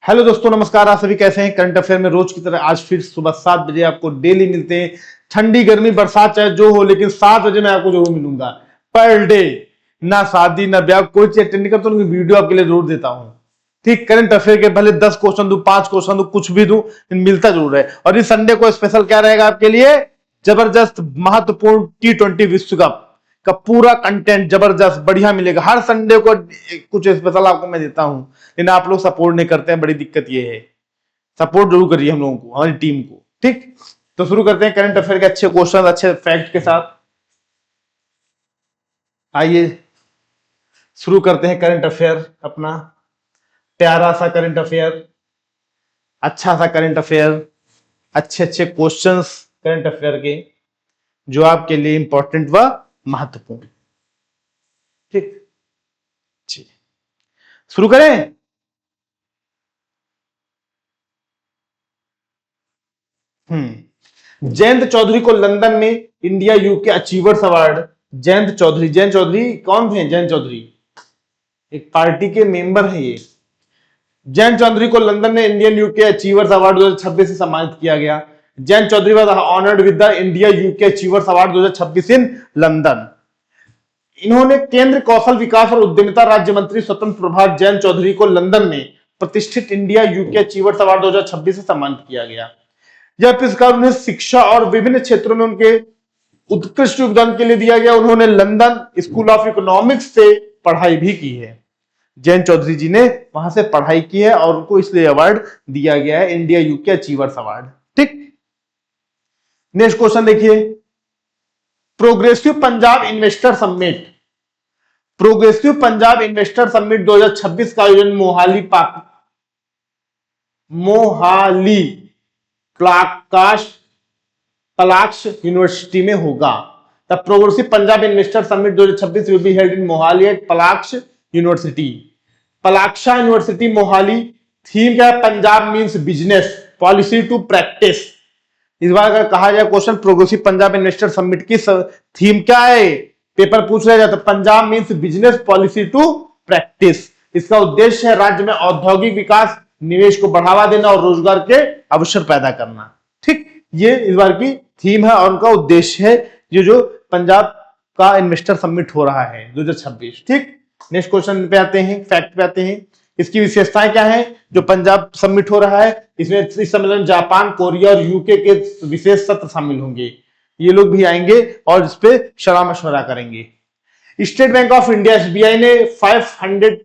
Hello दोस्तों, नमस्कार। आप सभी कैसे हैं? करंट अफेयर में रोज की तरह आज फिर सुबह 7 बजे आपको डेली मिलते हैं। ठंडी गर्मी बरसात चाहे जो हो, लेकिन 7 बजे मैं आपको जरूर मिलूंगा पर डे। ना शादी ना ब्याह, कोई चीज अटेंड नहीं करता हूं, वीडियो आपके लिए जरूर देता हूं। ठीक, करंट अफेयर के भले 10 क्वेश्चन दूं, 5 क्वेश्चन दूं, कुछ भी दूं, मिलता जरूर है। और इस संडे को स्पेशल क्या रहेगा आपके लिए? जबरदस्त महत्वपूर्ण T20 विश्व कप का पूरा कंटेंट जबरदस्त बढ़िया मिलेगा। हर संडे को कुछ स्पेशल आपको मैं देता हूं, लेकिन आप लोग सपोर्ट नहीं करते हैं। बड़ी दिक्कत ये है। सपोर्ट जरूर करिए हम लोगों को, हमारी टीम को। ठीक, तो शुरू करते हैं करंट अफेयर के अच्छे क्वेश्चन, अच्छे फैक्ट के साथ। आइए शुरू करते हैं करंट अफेयर अपना। प्यारा सा करंट अफेयर, अच्छा सा करंट अफेयर, अच्छे अच्छे क्वेश्चंस करंट अफेयर के जो आपके लिए इंपॉर्टेंट व महत्वपूर्ण। ठीक, जी शुरू करें। जयंत चौधरी को लंदन में India UK achievers award. Jayant Chaudhary कौन थे? जयंत चौधरी एक पार्टी के मेंबर हैं ये। जयंत चौधरी को लंदन में इंडियन यूके अचीवर्स अवार्ड 2026 से सम्मानित किया गया। Jayant Chaudhary was honoured with the India UK achievers award 2026 in London. इन्होंने केंद्र कौशल विकास और उद्यमिता राज्य मंत्री स्वतंत्र प्रभार जयंत चौधरी को लंदन में प्रतिष्ठित इंडिया यूके अचीवर्स अवार्ड 2026 से सम्मानित किया गया। यह पुरस्कार उन्हें शिक्षा और विभिन्न क्षेत्रों में उनके उत्कृष्ट योगदान के लिए दिया गया। उन्होंने लंदन स्कूल ऑफ इकोनॉमिक्स से पढ़ाई भी की है। जयंत चौधरी जी ने वहां से पढ़ाई की है और उनको इसलिए अवार्ड दिया गया है, इंडिया यूके अचीवर्स अवार्ड। ठीक, नेक्स्ट क्वेश्चन देखिए। Progressive Punjab Investor Summit. Progressive Punjab Investor Summit 2026 का आयोजन मोहाली पलाक्ष यूनिवर्सिटी में होगा। The Progressive Punjab Investor Summit 2026 will be held in Mohali at Plaksha University. Plaksha University Mohali. Theme क्या है? Punjab means business, policy to practice. इस बार अगर कहा जाए question Progressive Punjab Investor Summit की थीम क्या है, पेपर पूछ रहा जाता, Punjab means business, policy to practice. इसका उद्देश्य है राज्य में औद्योगिक विकास, निवेश को बढ़ावा देना और रोजगार के अवसर पैदा करना। ठीक, ये इस बार की थीम है और उनका उद्देश्य है ये जो पंजाब का इन्वेस्टर समिट हो रहा है 2026। ठीक, नेक्स्ट क्वेश्चन पे आते हैं, फैक्ट पे आते हैं। इसकी विशेषताएं क्या है जो पंजाब समिट हो रहा है? इसमें इस सम्मेलन जापान, कोरिया और यूके के विशेष सत्र शामिल होंगे। ये लोग भी आएंगे और इस पे सलाह मशवरा करेंगे। State bank of India SBI ने $500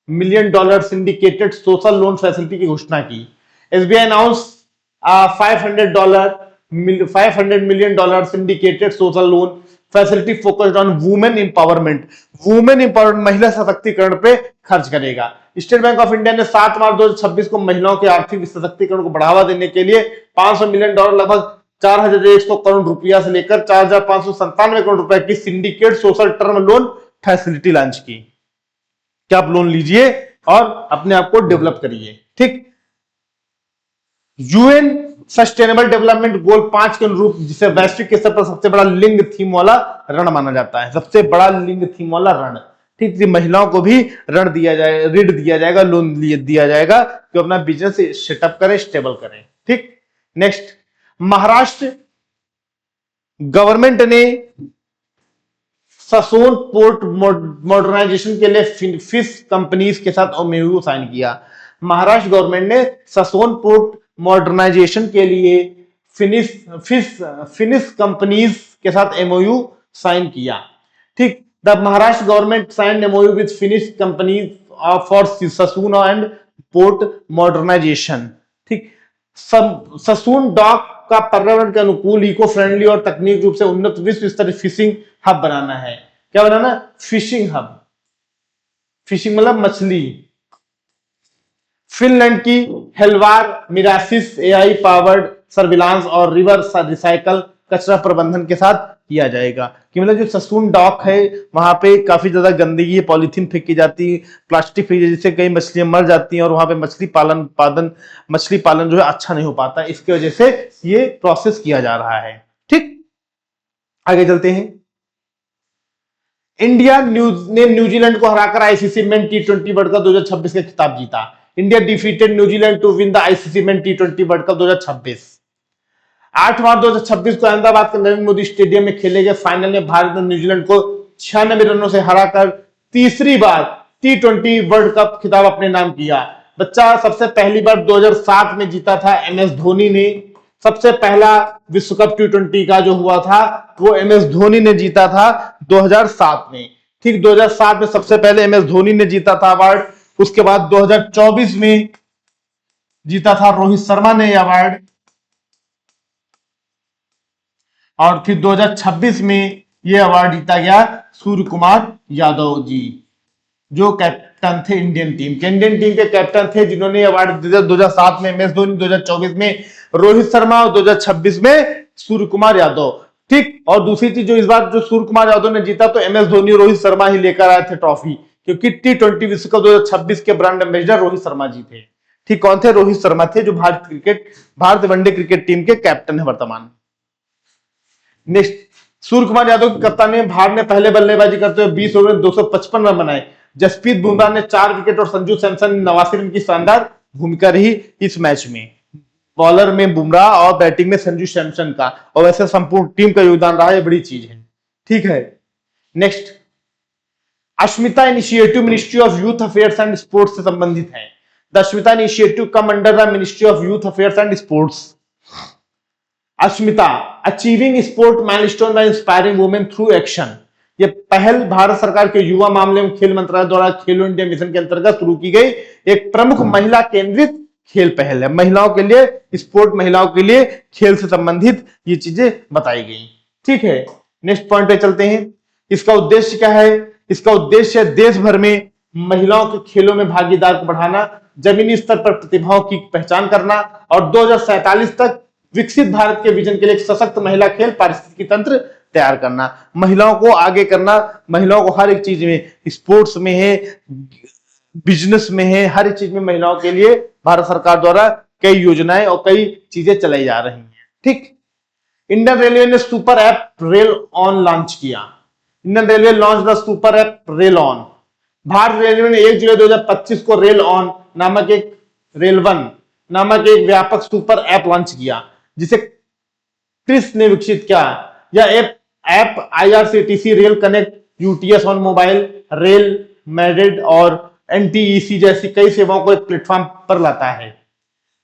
million syndicated social loan facility की घोषणा की। SBI announce $500 million syndicated social loan facility focused on women empowerment. Women empowerment, महिला सशक्तिकरण पे खर्च करेगा। स्टेट बैंक ऑफ इंडिया ने 7 मार्च 2026 को महिलाओं के आर्थिक सशक्तिकरण को बढ़ावा देने के लिए $500 मिलियन लगभग 4100 करोड़ रुपया से लेकर 4597 करोड़ रुपए की syndicate social term loan facility launch की। क्या आप लोन लीजिए और अपने आप को डेवलप करिए। ठीक, यूएन सस्टेनेबल डेवलपमेंट गोल 5 के अनुरूप, जिसे वैश्विक स्तर पर सबसे बड़ा लिंग थीम वाला ऋण माना जाता है, सबसे बड़ा लिंग थीम वाला ऋण। ठीक, महिलाओं को भी ऋण दिया जाएगा, ऋण दिया जाएगा, लोन दिया जाएगा कि अपना बिजनेस सेटअप करें, स्टेबल करें। ठीक, नेक्स्ट, महाराष्ट्र गवर्नमेंट ने ससोन पोर्ट मॉडर्नाइजेशन के लिए फिश कंपनीज के साथ एमओयू साइन किया। महाराष्ट्र गवर्नमेंट ने ससोन पोर्ट मॉडर्नाइजेशन के लिए फिनिश कंपनीज के साथ एमओयू साइन किया। ठीक, the Maharashtra government signed MOU with Finnish companies for Sassoon and port modernisation. ठीक, ससून डॉक का पर्यावरण के अनुकूल, इको फ्रेंडली और तकनीक रूप से उन्नत विश्व स्तरीय फिशिंग हब बनाना है। क्या बनाना? Fishing hub. फिशिंग मतलब मछली। फिनलैंड की हेलवार मिरासिस एआई पावर्ड सर्विलांस और रिवर रिसाइकल कचरा प्रबंधन के साथ किया जाएगा। कि मतलब जो ससून डॉक है वहां पे काफी ज्यादा गंदगी, पॉलीथीन फेंकी जाती है, प्लास्टिक फेंकी, जिससे कई मछलियां मर जाती हैं और वहां पे मछली पालन जो है अच्छा नहीं हो पाता। इसकी वजह से ये प्रोसेस किया जा रहा है। ठीक, आगे चलते हैं। इंडिया ने न्यूजीलैंड को हराकर ICC main T20 world cup 2026 का खिताब जीता। India defeated New Zealand to win the ICC men टी20 वर्ल्ड कप 2026। 8 मार्च 2026 को अहमदाबाद के नरेंद्र मोदी स्टेडियम में खेले गए फाइनल में भारत ने न्यूजीलैंड को 96 रनों से हराकर तीसरी बार टी20 वर्ल्ड कप खिताब अपने नाम किया। बच्चा सबसे पहली बार 2007 में जीता था एमएस धोनी ने। सबसे पहला विश्व कप टी20 का जो हुआ था वो एमएस धोनी ने जीता था 2007 में। ठीक 2007 में सबसे पहले एमएस धोनी ने जीता था अवार्ड। उसके बाद 2024 में जीता था रोहित शर्मा ने अवार्ड, और फिर 2026 में यह अवार्ड जीता गया सूर्य कुमार यादव जी, जो कैप्टन थे इंडियन टीम के कैप्टन थे, जिन्होंने अवार्ड दिया 2007 में एमएस धोनी, 2024 में रोहित शर्मा और 2026 में सूर्य कुमार यादव। ठीक, और दूसरी चीज जो इस बार जो सूर्य कुमार यादव ने जीता तो एमएस धोनी और रोहित शर्मा ही लेकर आए थे ट्रॉफी, क्योंकि टी20 विश्व कप 2026 के ब्रांड एम्बेसडर रोहित शर्मा जी थे। ठीक, कौन थे? रोहित शर्मा थे, जो भारत वनडे क्रिकेट टीम के कैप्टन है वर्तमान। नेक्स्ट, सूर्य कुमार यादव की कप्तानी में भारत ने पहले बल्लेबाजी करते हुए 20 ओवर में 255 रन बनाए। जसप्रीत बुमराह ने 4 विकेट और संजू सैमसन ने 89 रन की शानदार भूमिका रही इस मैच में। बॉलर में बुमराह और बैटिंग में संजू सैमसन का, और वैसे संपूर्ण टीम का योगदान रहा, ये बड़ी चीज है। ठीक है, next, Asmita initiative ministry of youth affairs and sports से संबंधित है। The Asmita initiative come under the ministry of youth affairs and sports. Asmita achieving sport milestone by inspiring women through action, ये पहल भारत सरकार के युवा मामले एवं खेल मंत्रालय द्वारा खेलो इंडिया मिशन के अंतर्गत शुरू की गई एक प्रमुख महिला केंद्रित खेल पहल है। महिलाओं के लिए स्पोर्ट, महिलाओं के लिए खेल से संबंधित ये चीजें बताई गई। ठीक है, नेक्स्ट पॉइंट पे चलते हैं। इसका उद्देश्य क्या है? इसका उद्देश्य देश भर में महिलाओं के खेलों में भागीदार को बढ़ाना, जमीनी स्तर पर प्रतिभाओं की पहचान करना, और 2047 तक विकसित भारत के विजन के लिए एक सशक्त महिला खेल पारिस्थितिकी तंत्र तैयार करना, महिलाओं को आगे करना, महिलाओं को हर एक चीज में, स्पोर्ट्स में है, बिजनेस में है, हर एक चीज में महिलाओं के लिए भारत सरकार द्वारा कई योजनाएं और कई चीजें चलाई जा रही हैं। ठीक, इंडियन रेलवे ने super app rail on launch किया। Indian railway launch the super app rail on. Bharat railway ने 1 जुलाई 2025 को रेल ऑन नामक एक रेल वन नामक एक व्यापक सुपर ऐप लॉन्च किया, जिसे क्रिस ने विकसित किया। यह app IRCTC Rail Connect, UTS on mobile, Rail Madad और एनटीईसी जैसी कई सेवाओं को एक प्लेटफॉर्म पर लाता है।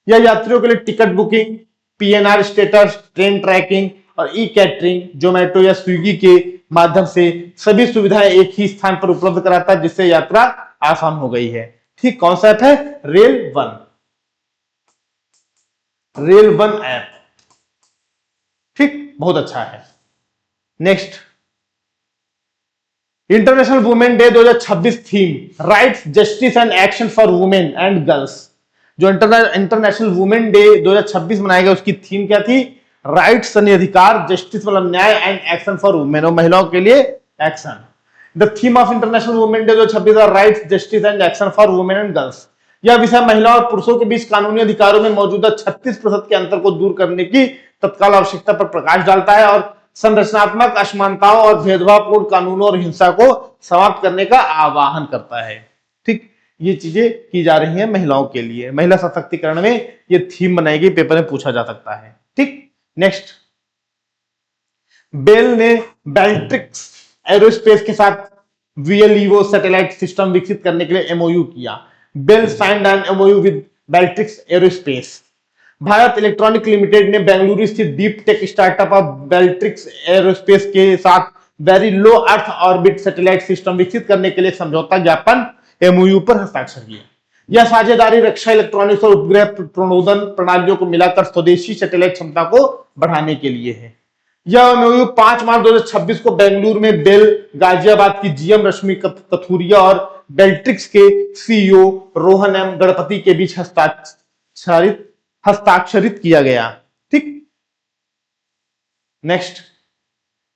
यह यात्रियों के लिए ticket booking, PNR status, train tracking और ई कैटरिंग, जोमेटो या स्विगी के माध्यम से सभी सुविधाएं एक ही स्थान पर उपलब्ध कराता है, जिससे यात्रा आसान हो गई है। ठीक, कौन सा ऐप है? Rail one app. ठीक, बहुत अच्छा है। Next, international women day 2026 theme rights, justice and action for women and girls. जो इंटरनेशनल वुमेन डे 2026 मनाया गया, उसकी थीम क्या थी? राइट्स यानी अधिकार, जस्टिस मतलब न्याय, एंड एक्शन फॉर वुमेन और महिलाओं के लिए action. The theme of international women day 2026 are rights, justice and action for women and girls. यह विषय महिलाओं और पुरुषों के बीच कानूनी अधिकारों में मौजूदा 36% के अंतर को दूर करने की तत्काल आवश्यकता पर प्रकाश डालता है और संरचनात्मक असमानताओं और भेदभावपूर्ण कानूनों और हिंसा को समाप्त करने का आह्वान करता है। ठीक, ये चीजें की जा रही हैं महिलाओं के लिए। महिला सशक्तिकरण में ये थीम बनाई गई, पेपर में पूछा जा सकता है। ठीक, नेक्स्ट, बेल ने बेल्ट्रिक्स एरोस्पेस के साथ वीएलईओ सैटेलाइट सिस्टम विकसित करने के लिए एमओयू किया। BEL signed an MOU with Beltrix Aerospace. Bharat Electronic Limited ने बेंगलुरु स्थित deep tech startup of Beltrix Aerospace के साथ very low earth orbit satellite system विकसित करने के लिए समझौता ज्ञापन एमओयू पर हस्ताक्षर किया। यह साझेदारी रक्षा, इलेक्ट्रॉनिक्स और उपग्रह प्रणोदन प्रणालियों को मिलाकर स्वदेशी सैटेलाइट क्षमता को बढ़ाने के लिए है। यह एमओयू 5 मार्च 2026 को बेंगलुरु में बेल, गाजियाबाद की जीएम रश्मि कथुरिया और बेल्ट्रिक्स के सीईओ रोहन एम गणपति के बीच हस्ताक्षरित किया गया। ठीक, नेक्स्ट,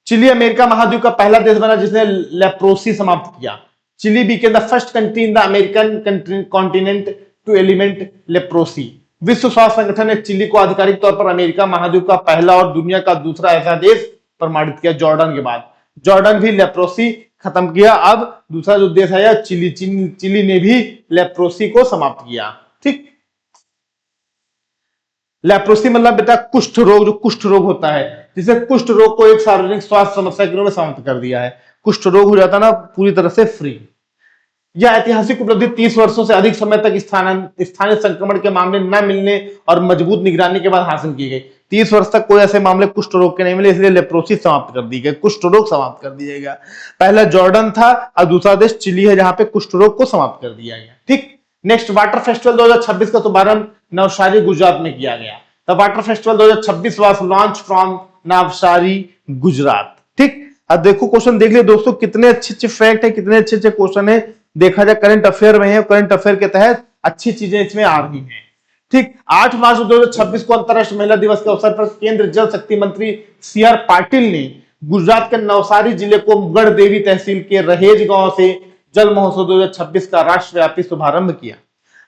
चिली अमेरिका महाद्वीप का पहला देश बना जिसने लेप्रोसी समाप्त किया। Chile became the first country in the American continent to eliminate leprosy। विश्व स्वास्थ्य संगठन ने चिली को आधिकारिक तौर पर अमेरिका महाद्वीप का पहला और दुनिया का दूसरा ऐसा देश प्रमाणित किया, जॉर्डन के बाद। जॉर्डन भी लेप्रोसी खत्म किया। अब दूसरा जो देश है चिली ने भी लेप्रोसी को समाप्त किया। ठीक। लेप्रोसी मतलब बेटा कुष्ठ रोग, जो कुष्ठ रोग होता है, जिसे कुष्ठ रोग को एक सार्वजनिक स्वास्थ्य समस्या के रूप में समाप्त कर दिया है। कुष्ठ रोग हो जाता ना पूरी तरह से फ्री। यह ऐतिहासिक उपलब्धि 30 वर्षों से अधिक समय तक स्थानीय संक्रमण के मामले न मिलने और मजबूत निगरानी के बाद हासिल की गई। 30 वर्ष तक कोई ऐसे मामले कुष्ठ रोग के नहीं मिले, इसलिए लेप्रोसी समाप्त कर दी गई, कुष्ठ रोग समाप्त कर दिया गया। पहला जॉर्डन था और दूसरा देश चिली है, जहां पे कुष्ठ रोग को समाप्त कर दिया गया। ठीक। नेक्स्ट, वाटर फेस्टिवल 2026 का शुभारंभ नवसारी गुजरात में किया गया। The water festival 2026 was launch from Navsari Gujarat. ठीक। अब देखो क्वेश्चन देख लिया दोस्तों, कितने अच्छे अच्छे फैक्ट है, कितने अच्छे अच्छे क्वेश्चन है। देखा जाए करंट अफेयर में है, करंट अफेयर के तहत अच्छी चीजें इसमें आ रही हैं। ठीक। 8 मार्च 2026 को अंतर्राष्ट्रीय महिला दिवस के अवसर पर केंद्र जल शक्ति मंत्री CR पाटिल ने गुजरात के नवसारी जिले को गढ़देवी तहसील के रहेज गांव से जल महोत्सव 2026 का राष्ट्रव्यापी शुभारंभ किया।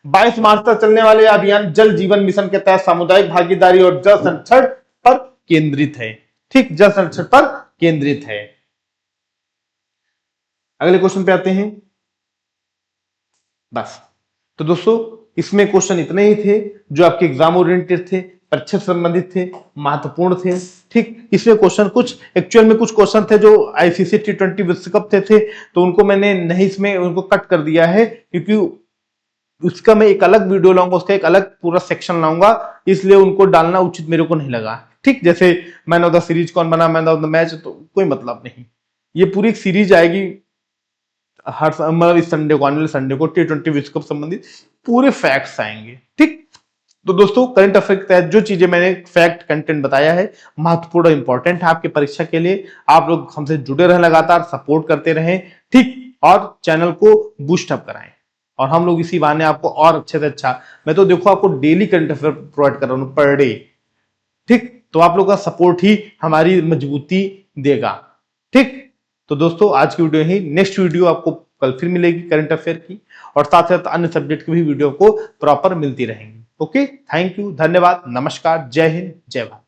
22 मार्च तक चलने वाले अभियान जल जीवन मिशन के तहत सामुदायिक भागीदारी और जल संरक्षण पर केंद्रित है। ठीक, जल संरक्षण पर केंद्रित है। अगले क्वेश्चन पे आते हैं। बस तो दोस्तों इसमें क्वेश्चन इतने ही थे जो आपके एग्जाम ओरिएंटेड थे, परीक्षा से संबंधित थे, महत्वपूर्ण थे। ठीक। इसमें क्वेश्चन कुछ एक्चुअल में कुछ क्वेश्चन थे जो ICC T20 विश्व कप थे, तो उनको मैंने नहीं इसमें उनको कट कर दिया है, क्योंकि उसका मैं एक अलग वीडियो लाऊंगा, उसका एक अलग पूरा सेक्शन लाऊंगा, इसलिए उनको डालना उचित मेरे को नहीं लगा। ठीक। जैसे मैन ऑफ द सीरीज कौन बना, मैन ऑफ द मैच, तो कोई मतलब नहीं। ये पूरी एक सीरीज आएगी हर मतलब इस संडे को, आने वाले संडे को T20 विश्व कप संबंधित पूरे फैक्ट्स आएंगे। ठीक। तो दोस्तों करंट अफेयर के तहत जो चीजें मैंने फैक्ट कंटेंट बताया है महत्वपूर्ण इंपॉर्टेंट है आपकी परीक्षा के लिए। आप लोग हमसे जुड़े रहें, लगातार सपोर्ट करते रहें। ठीक। और चैनल को बूस्ट अप कराएं, और हम लोग इसी बहाने आपको और अच्छे से अच्छा, मैं तो देखो आपको डेली करंट अफेयर प्रोवाइड कर रहा हूं पर डे। ठीक। तो आप लोग का सपोर्ट ही हमारी मजबूती देगा। ठीक। तो दोस्तों आज की वीडियो ही, नेक्स्ट वीडियो आपको कल फिर मिलेगी करंट अफेयर की, और साथ साथ अन्य सब्जेक्ट की भी वीडियो को प्रॉपर मिलती रहेंगी। ओके, थैंक यू, धन्यवाद, नमस्कार, जय हिंद, जय भारत।